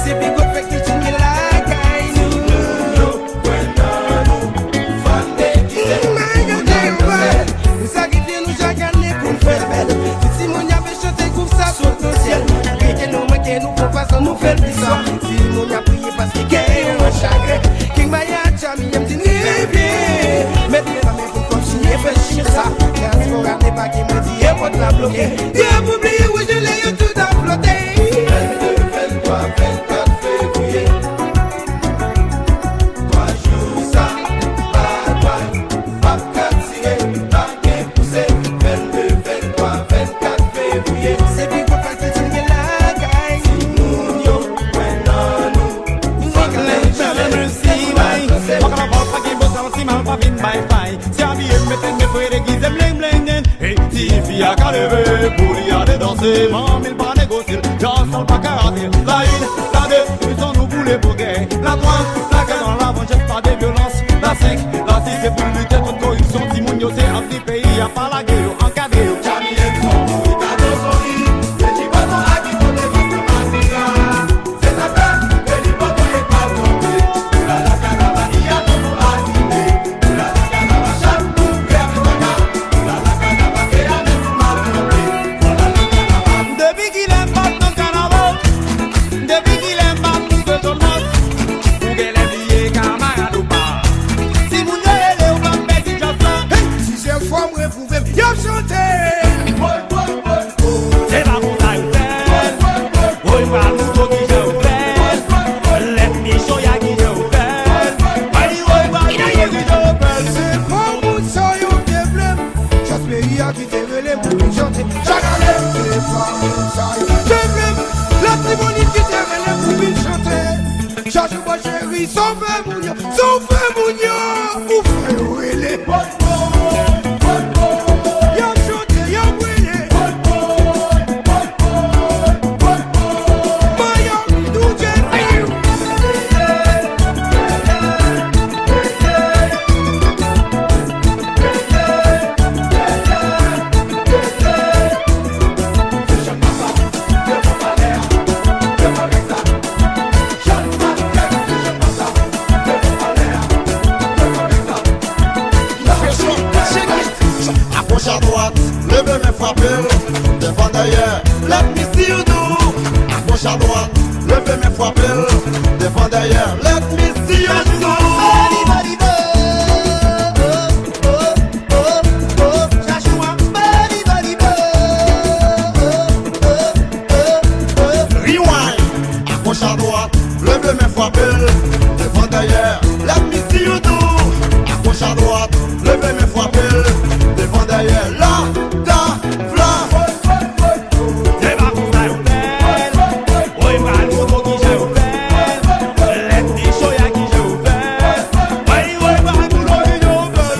C'est big up fait qui tu me la caille nous. Nous sacrifions nous chaque année pour nous faire belle. Si mon y avait chanté coupe ça saute au ciel. Que nous manquons nous pour façon nous faire bizarre. Si mon y a prié parce qu'il y a un chagrin. King Maya Chami aime dit bien. Mais bien ma mère pour continuer faire chier ça. Car si vous regardez pas qui me dit et votre la bloquer. Dieu vous oubliez où je l'ai eu tout à flotter. 23, 24 février. 3 jours ça. Pas 4 tiré, pas 15 poussé. 22, 23, 24 février. C'est big up fait que tu me la caille. Si nous yo, maintenant nous. Fuck les Merci, bye. Wakala pas qui bosse en ciment, pas vite bye bye. Si à vie mettez mes frères déguisés bling bling. Et si fille a qu'à lever pour y aller danser, maman il pas négocier, j'en sens pas karaté. La une, la deux, ils sont nous bouler pour gay. La 3, la 4 dans la vengeance, pas de violence. La 5, la 6 c'est pour lutter contre corruption. Si mon yo c'est un petit pays, y'a pas la guerre, encadré. Chami et son oui, cadeau soli. Les chibanos à qui font des ventes de massina. C'est ça fait, les lipotos et pas tombés. Oula la canava, il y a tout pour animer. Oula la canava, chaque coup, père de taga. Oula la canava, c'est la même pour mal tomber. Oula la canava. Depuis qu'il aime pas ton carnaval, depuis qu'il aime pas tout ce ton monde, ou qu'elle est liée camarade ou pas. Si vous ne l'avez ou pas, mais si j'en sens, Sixième fois moi vous verrez y'a chanté. c'est pas mon taille ou fait. Oui, pas nous tous qui j'ai ou fait. Let me show ya qui j'ai ou fait. Oui, pas nous tous qui j'ai ou fait. C'est pas mon sang yo développe. J'espère qu'il te relève pour nous chanter. Chaque année c'est pas mon sang yo développe. La Timonie qui te relève pour nous chanter. Chaque fois chérie, sauvez mon yo, ou frère relais. Y'a chanté, y'a relais. Maya, nous j'ai À gauche à droite, levez mes frappes, devant derrière, let me see you do. À gauche à droite, levez mes frappes, devant derrière, let me see you do. Rewind. À gauche à droite, levez mes frappes, devant derrière, let me see you do. À gauche à droite, levez mes frappes, devant derrière, là, da, v'là. C'est pas mon taille ou fait. Oui, pas nous tous qui j'ai ou fait. Let me show ya qui j'ai ou fait. Oui, pas nous tous qui j'ai ou fait.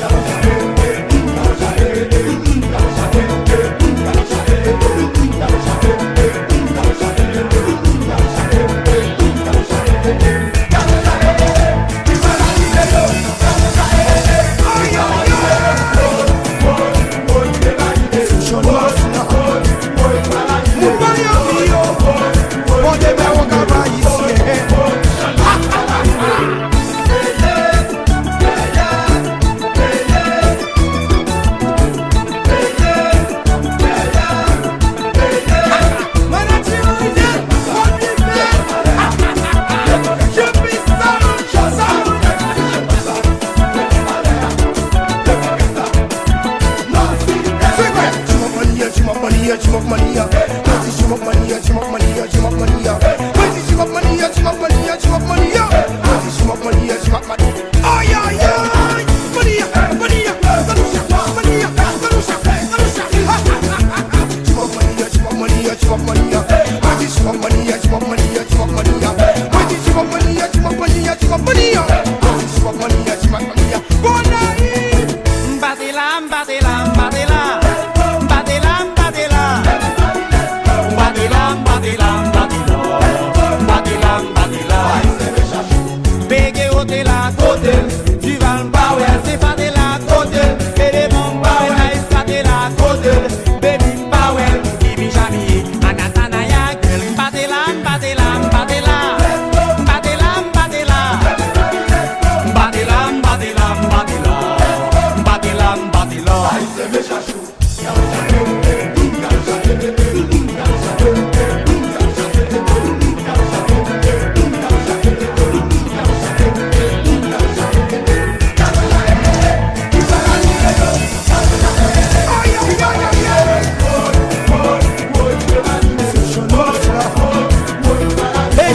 Batelam,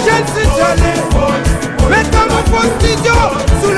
jeunes c'est jalé. Mettons mon faux studio sous